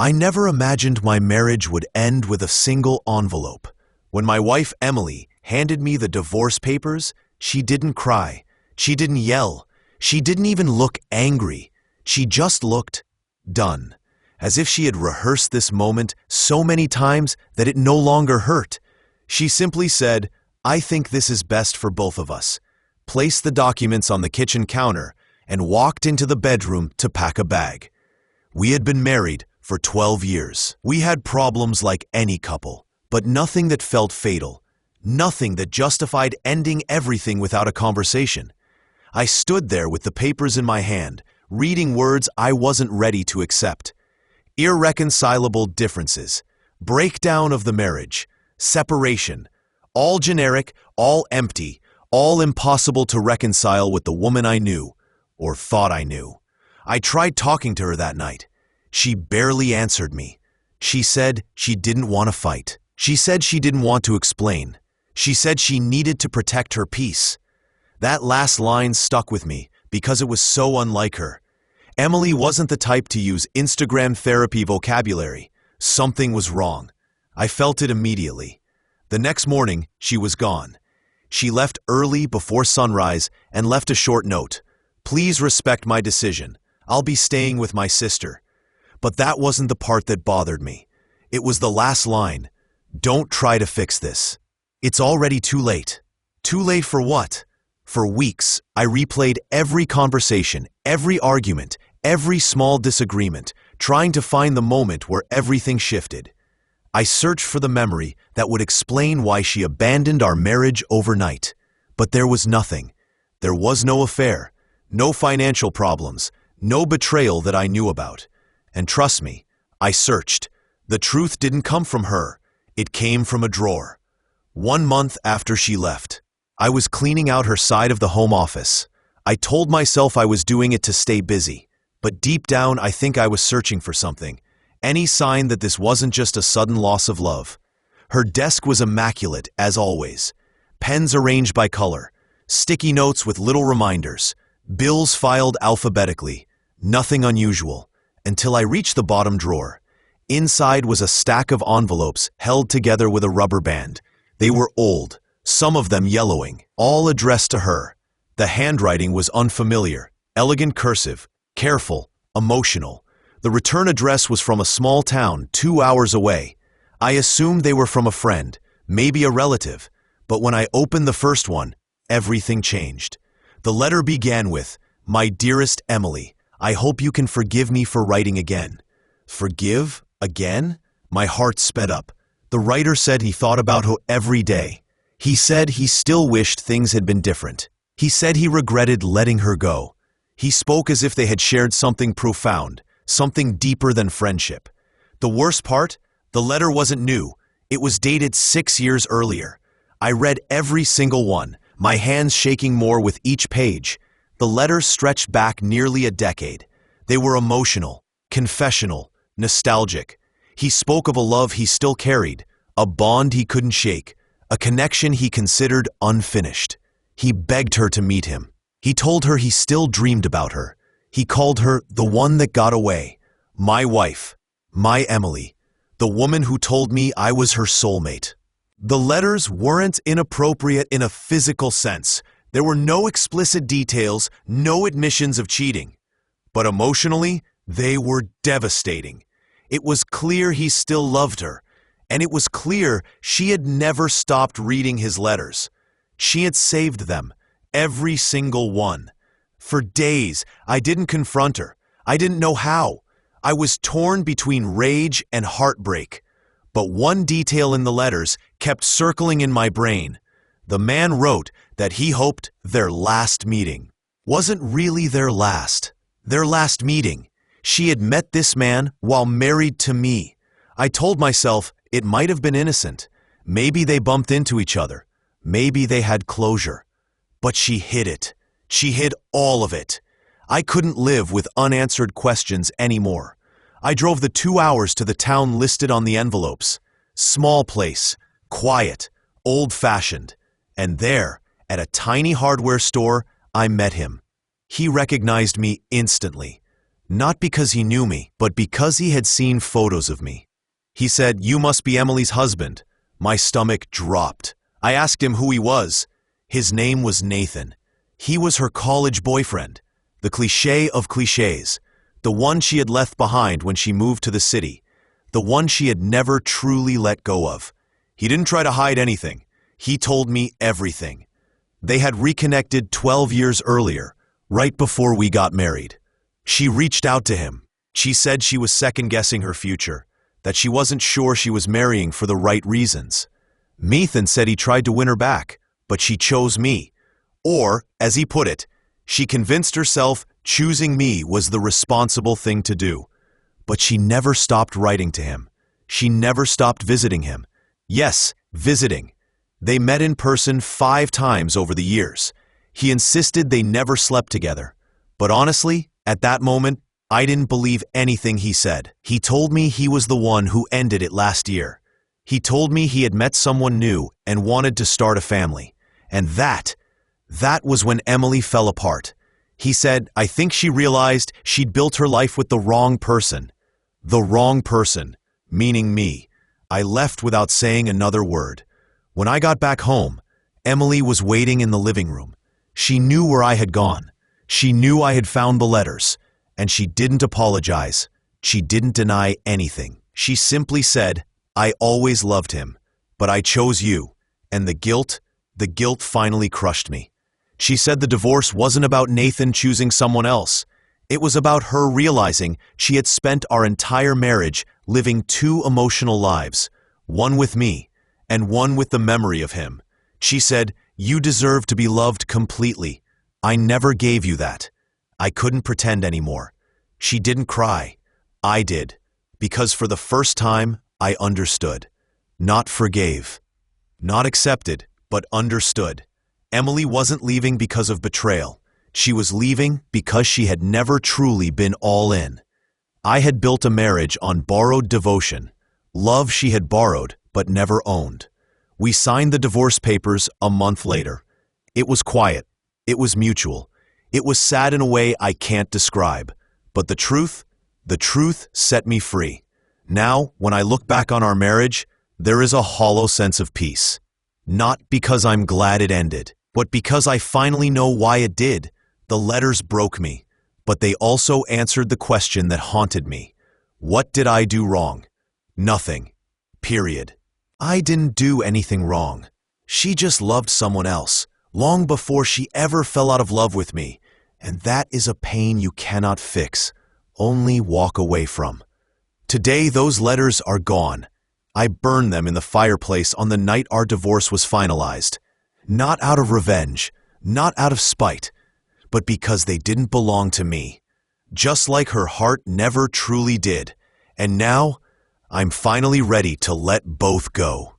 I never imagined my marriage would end with a single envelope. When my wife Emily handed me the divorce papers, she didn't cry. She didn't yell. She didn't even look angry. She just looked done, as if she had rehearsed this moment so many times that it no longer hurt. She simply said, "I think this is best for both of us," placed the documents on the kitchen counter, and walked into the bedroom to pack a bag. We had been married for 12 years. We had problems like any couple, but nothing that felt fatal, nothing that justified ending everything without a conversation. I stood there with the papers in my hand, reading words I wasn't ready to accept. Irreconcilable differences, breakdown of the marriage, separation, all generic, all empty, all impossible to reconcile with the woman I knew, or thought I knew. I tried talking to her that night. She barely answered me. She said she didn't want to fight. She said she didn't want to explain. She said she needed to protect her peace. That last line stuck with me because it was so unlike her. Emily wasn't the type to use Instagram therapy vocabulary. Something was wrong. I felt it immediately. The next morning, she was gone. She left early before sunrise and left a short note. "Please respect my decision. I'll be staying with my sister." But that wasn't the part that bothered me. It was the last line. "Don't try to fix this. It's already too late." Too late for what? For weeks, I replayed every conversation, every argument, every small disagreement, trying to find the moment where everything shifted. I searched for the memory that would explain why she abandoned our marriage overnight. But there was nothing. There was no affair, no financial problems, no betrayal that I knew about. And trust me, I searched. The truth didn't come from her. It came from a drawer. 1 month after she left, I was cleaning out her side of the home office. I told myself I was doing it to stay busy, but deep down I think I was searching for something. Any sign that this wasn't just a sudden loss of love. Her desk was immaculate, as always. Pens arranged by color, sticky notes with little reminders, bills filed alphabetically. Nothing unusual, until I reached the bottom drawer. Inside was a stack of envelopes held together with a rubber band. They were old, some of them yellowing, all addressed to her. The handwriting was unfamiliar, elegant cursive, careful, emotional. The return address was from a small town 2 hours away. I assumed they were from a friend, maybe a relative, but when I opened the first one, everything changed. The letter began with, "My dearest Emily, I hope you can forgive me for writing again." Forgive? Again? My heart sped up. The writer said he thought about her every day. He said he still wished things had been different. He said he regretted letting her go. He spoke as if they had shared something profound, something deeper than friendship. The worst part? The letter wasn't new. It was dated 6 years earlier. I read every single one, my hands shaking more with each page. The letters stretched back nearly a decade. They were emotional, confessional, nostalgic. He spoke of a love he still carried, a bond he couldn't shake, a connection he considered unfinished. He begged her to meet him. He told her he still dreamed about her. He called her the one that got away, my wife, my Emily, the woman who told me I was her soulmate. The letters weren't inappropriate in a physical sense. There were no explicit details, no admissions of cheating. But emotionally, they were devastating. It was clear he still loved her, and it was clear she had never stopped reading his letters. She had saved them, every single one. For days, I didn't confront her. I didn't know how. I was torn between rage and heartbreak. But one detail in the letters kept circling in my brain. The man wrote that he hoped their last meeting wasn't really their last meeting. She had met this man while married to me. I told myself it might have been innocent. Maybe they bumped into each other. Maybe they had closure. But she hid it. She hid all of it. I couldn't live with unanswered questions anymore. I drove the 2 hours to the town listed on the envelopes. Small place, quiet, old-fashioned. And there, at a tiny hardware store, I met him. He recognized me instantly. Not because he knew me, but because he had seen photos of me. He said, "You must be Emily's husband." My stomach dropped. I asked him who he was. His name was Nathan. He was her college boyfriend, the cliché of clichés, the one she had left behind when she moved to the city, the one she had never truly let go of. He didn't try to hide anything. He told me everything. They had reconnected 12 years earlier, right before we got married. She reached out to him. She said she was second-guessing her future, that she wasn't sure she was marrying for the right reasons. Nathan said he tried to win her back, but she chose me. Or, as he put it, she convinced herself choosing me was the responsible thing to do. But she never stopped writing to him. She never stopped visiting him. Yes, visiting. They met in person 5 times over the years. He insisted they never slept together. But honestly, at that moment, I didn't believe anything he said. He told me he was the one who ended it last year. He told me he had met someone new and wanted to start a family. And that was when Emily fell apart. He said, I think she realized she'd built her life with the wrong person. The wrong person, meaning me. I left without saying another word. When I got back home, Emily was waiting in the living room. She knew where I had gone. She knew I had found the letters. And she didn't apologize. She didn't deny anything. She simply said, I always loved him, but I chose you. And the guilt finally crushed me. She said the divorce wasn't about Nathan choosing someone else. It was about her realizing she had spent our entire marriage living 2 emotional lives, one with me and one with the memory of him. She said, you deserve to be loved completely. I never gave you that. I couldn't pretend anymore. She didn't cry. I did. Because for the first time, I understood. Not forgave. Not accepted, but understood. Emily wasn't leaving because of betrayal. She was leaving because she had never truly been all in. I had built a marriage on borrowed devotion, love she had borrowed but never owned. We signed the divorce papers a month later. It was quiet. It was mutual. It was sad in a way I can't describe. But the truth set me free. Now, when I look back on our marriage, there is a hollow sense of peace. Not because I'm glad it ended, but because I finally know why it did. The letters broke me, but they also answered the question that haunted me. What did I do wrong? Nothing. Period. I didn't do anything wrong. She just loved someone else, long before she ever fell out of love with me. And that is a pain you cannot fix, only walk away from. Today, those letters are gone. I burned them in the fireplace on the night our divorce was finalized. Not out of revenge, not out of spite, but because they didn't belong to me. Just like her heart never truly did. And now, I'm finally ready to let both go.